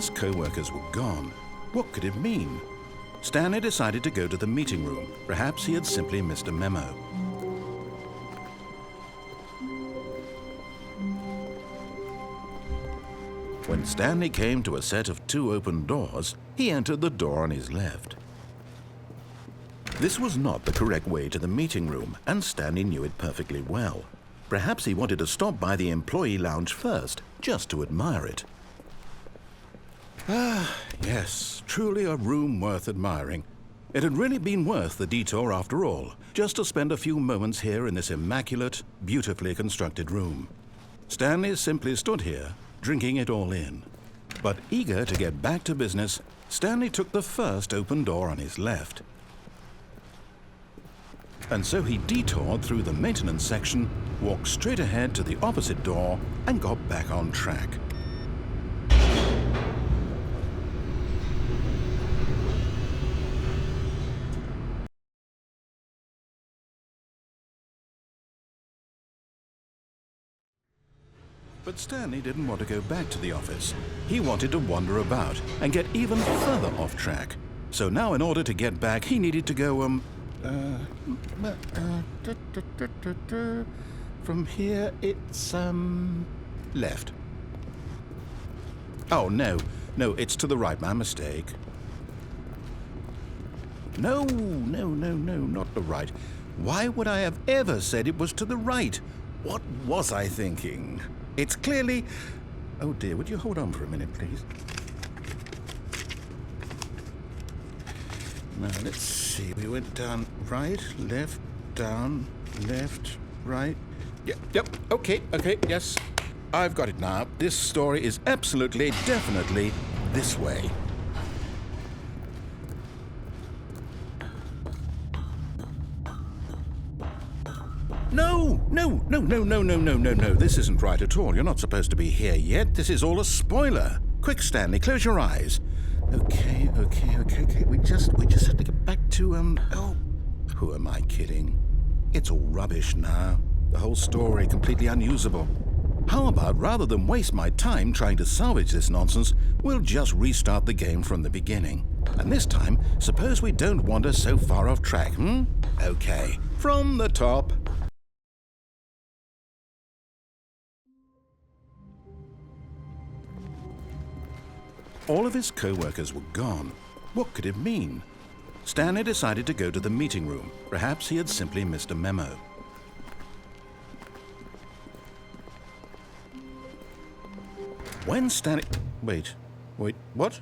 his co-workers were gone. What could it mean? Stanley decided to go to the meeting room. Perhaps he had simply missed a memo. When Stanley came to a set of 2 open doors, he entered the door on his left. This was not the correct way to the meeting room, and Stanley knew it perfectly well. Perhaps he wanted to stop by the employee lounge first, just to admire it. Ah, yes, truly a room worth admiring. It had really been worth the detour after all, just to spend a few moments here in this immaculate, beautifully constructed room. Stanley simply stood here, drinking it all in. But eager to get back to business, Stanley took the first open door on his left. And so he detoured through the maintenance section, walked straight ahead to the opposite door, and got back on track. But Stanley didn't want to go back to the office. He wanted to wander about and get even further off track. So now in order to get back, he needed to go, from here it's, left. Oh, no, it's to the right, my mistake. No, not the right. Why would I have ever said it was to the right? What was I thinking? It's clearly... Oh dear, would you hold on for a minute, please? Now, let's see. We went down right, left, down, left, right. Yep, okay, yes. I've got it now. This story is absolutely, definitely this way. No. This isn't right at all. You're not supposed to be here yet. This is all a spoiler. Quick, Stanley, close your eyes. Okay. We just have to get back to, oh, who am I kidding? It's all rubbish now. The whole story completely unusable. How about, rather than waste my time trying to salvage this nonsense, we'll just restart the game from the beginning. And this time, suppose we don't wander so far off track, Okay, from the top. All of his co-workers were gone. What could it mean? Stanley decided to go to the meeting room. Perhaps he had simply missed a memo. When Stanley... Wait, what?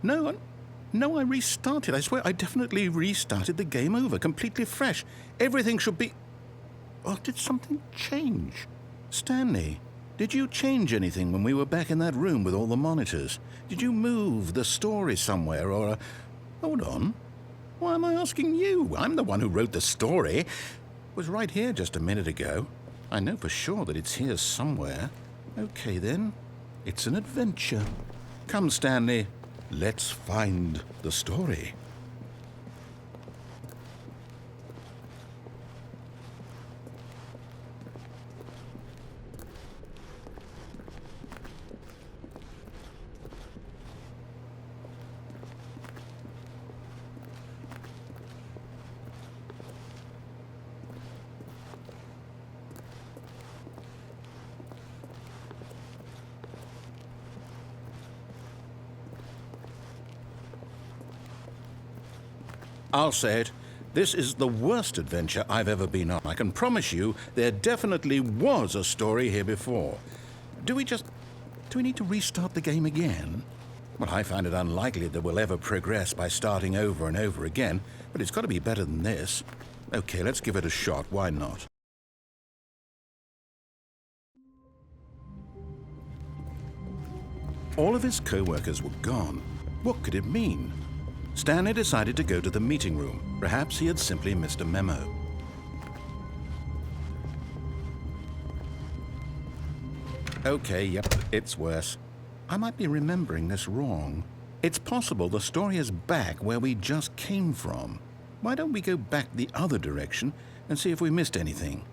No, I restarted. I swear I definitely restarted the game over, completely fresh. Everything should be... Oh, did something change? Stanley, did you change anything when we were back in that room with all the monitors? Did you move the story somewhere or... Hold on. Why am I asking you? I'm the one who wrote the story. It was right here just a minute ago. I know for sure that it's here somewhere. Okay, then. It's an adventure. Come, Stanley. Let's find the story. I'll say it. This is the worst adventure I've ever been on. I can promise you there definitely was a story here before. Do we need to restart the game again? Well, I find it unlikely that we'll ever progress by starting over and over again, but it's got to be better than this. Okay, let's give it a shot. Why not? All of his co-workers were gone. What could it mean? Stanley decided to go to the meeting room. Perhaps he had simply missed a memo. Okay, yep, it's worse. I might be remembering this wrong. It's possible the story is back where we just came from. Why don't we go back the other direction and see if we missed anything?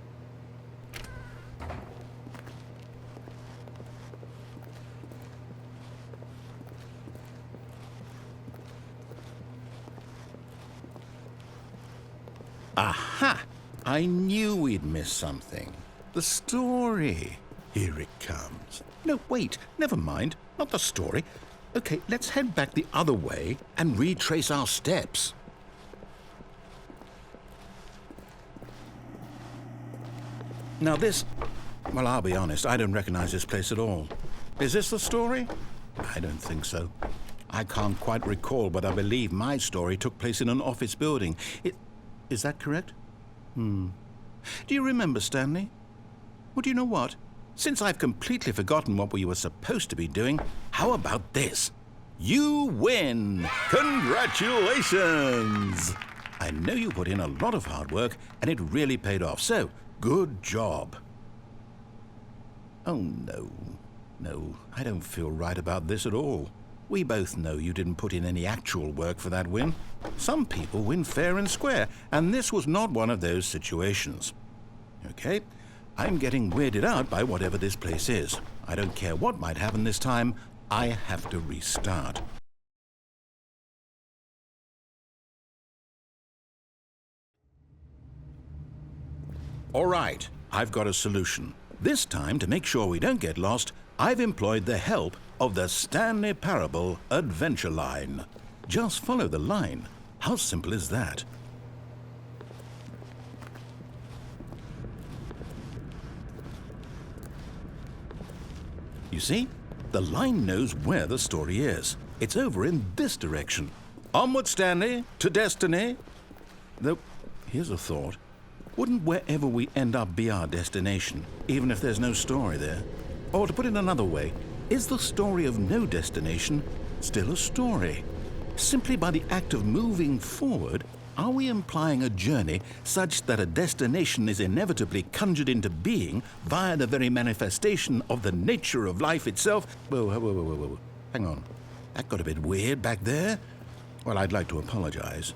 Aha! I knew we'd miss something. The story. Here it comes. No, wait, never mind. Not the story. Okay, let's head back the other way and retrace our steps. Now this... Well, I'll be honest, I don't recognize this place at all. Is this the story? I don't think so. I can't quite recall, but I believe my story took place in an office building. Is that correct? Do you remember, Stanley? Well, do you know what? Since I've completely forgotten what we were supposed to be doing, how about this? You win! Congratulations! I know you put in a lot of hard work, and it really paid off, so good job. Oh, no. No, I don't feel right about this at all. We both know you didn't put in any actual work for that win. Some people win fair and square, and this was not one of those situations. Okay, I'm getting weirded out by whatever this place is. I don't care what might happen this time. I have to restart. All right, I've got a solution. This time, to make sure we don't get lost, I've employed the help of the Stanley Parable Adventure Line. Just follow the line. How simple is that? You see? The line knows where the story is. It's over in this direction. Onward, Stanley, to destiny. Though, here's a thought. Wouldn't wherever we end up be our destination, even if there's no story there? Or to put it another way, is the story of no destination still a story? Simply by the act of moving forward, are we implying a journey such that a destination is inevitably conjured into being via the very manifestation of the nature of life itself? Whoa. Hang on. That got a bit weird back there. Well, I'd like to apologize.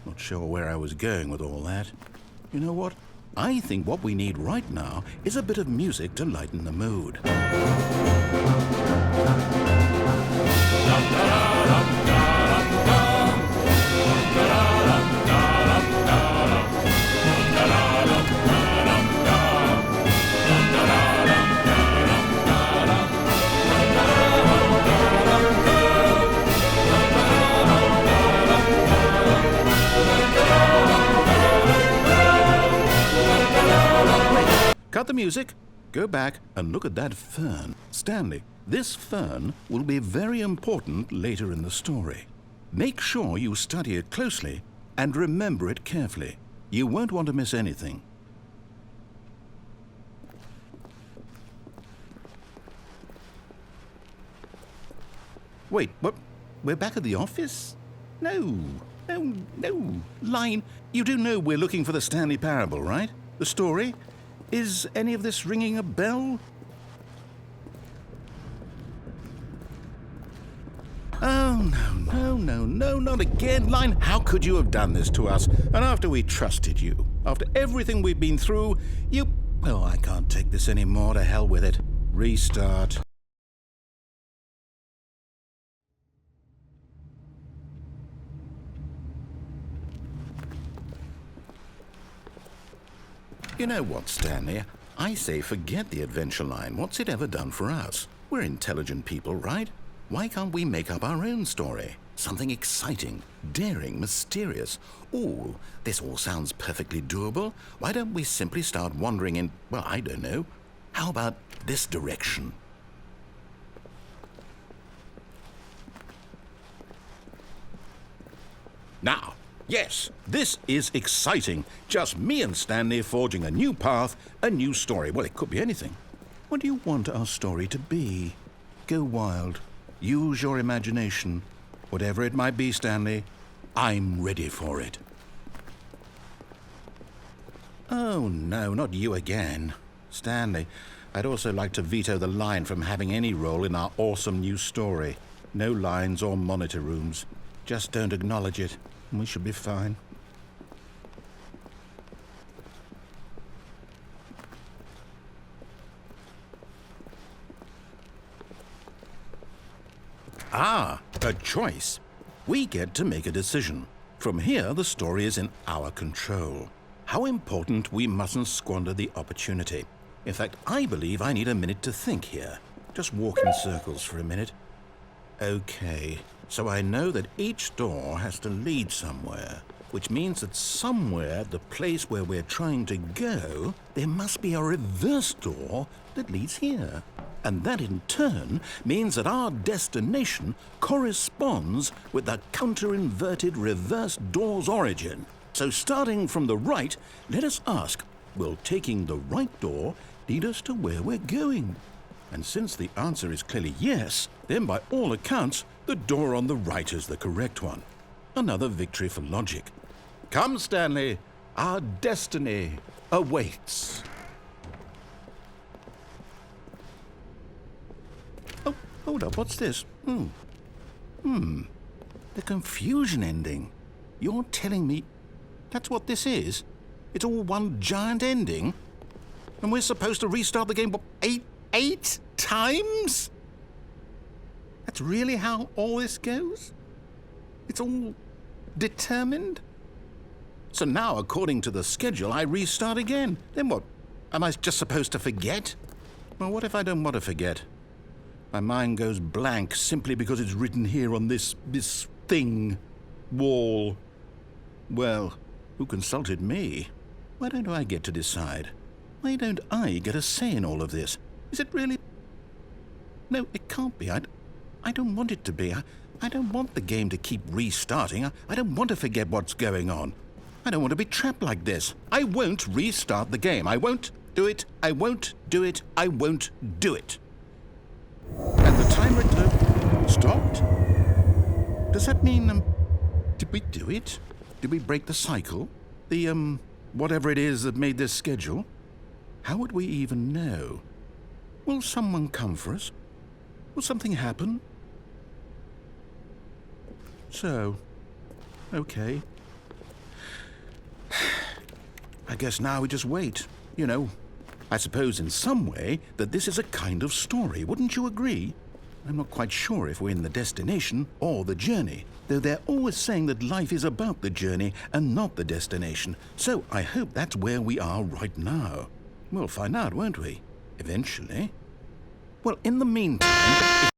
Not sure where I was going with all that. You know what? I think what we need right now is a bit of music to lighten the mood. Cut the music, go back and look at that fern. Stanley, this fern will be very important later in the story. Make sure you study it closely and remember it carefully. You won't want to miss anything. Wait, what? We're back at the office? No. Line, you do know we're looking for the Stanley Parable, right? The story? Is any of this ringing a bell? Oh, no, not again. Line, how could you have done this to us? And after we trusted you, after everything we've been through, you... Oh, I can't take this anymore. To hell with it. Restart. You know what, Stanley? I say forget the adventure line. What's it ever done for us? We're intelligent people, right? Why can't we make up our own story? Something exciting, daring, mysterious. Ooh, this all sounds perfectly doable. Why don't we simply start wandering in, well, I don't know. How about this direction? Now, yes, this is exciting. Just me and Stanley forging a new path, a new story. Well, it could be anything. What do you want our story to be? Go wild. Use your imagination. Whatever it might be, Stanley, I'm ready for it. Oh, no, not you again. Stanley, I'd also like to veto the line from having any role in our awesome new story. No lines or monitor rooms. Just don't acknowledge it, and we should be fine. Ah, a choice. We get to make a decision. From here, the story is in our control. how important we mustn't squander the opportunity. In fact, I believe I need a minute to think here. Just walk in circles for a minute. Okay, so I know that each door has to lead somewhere, which means that somewhere, the place where we're trying to go, there must be a reverse door that leads here. And that in turn means that our destination corresponds with the counter-inverted reverse door's origin. So starting from the right, let us ask, will taking the right door lead us to where we're going? And since the answer is clearly yes, then by all accounts, the door on the right is the correct one. Another victory for logic. Come, Stanley, our destiny awaits. Oh, hold up, what's this? The confusion ending. You're telling me that's what this is? It's all one giant ending? And we're supposed to restart the game, what, eight times? That's really how all this goes? It's all determined? So now, according to the schedule, I restart again. Then what? Am I just supposed to forget? Well, what if I don't want to forget? My mind goes blank simply because it's written here on this thing, wall. Well, who consulted me? Why don't I get to decide? Why don't I get a say in all of this? Is it really? No, it can't be. I don't want it to be. I don't want the game to keep restarting. I don't want to forget what's going on. I don't want to be trapped like this. I won't restart the game. I won't do it. I won't do it. I won't do it. And the timer stopped? Does that mean, did we do it? Did we break the cycle? The, whatever it is that made this schedule? How would we even know? Will someone come for us? Will something happen? So, okay. I guess now we just wait. You know, I suppose in some way that this is a kind of story, wouldn't you agree? I'm not quite sure if we're in the destination or the journey, though they're always saying that life is about the journey and not the destination. So I hope that's where we are right now. We'll find out, won't we? Eventually. Well, in the meantime...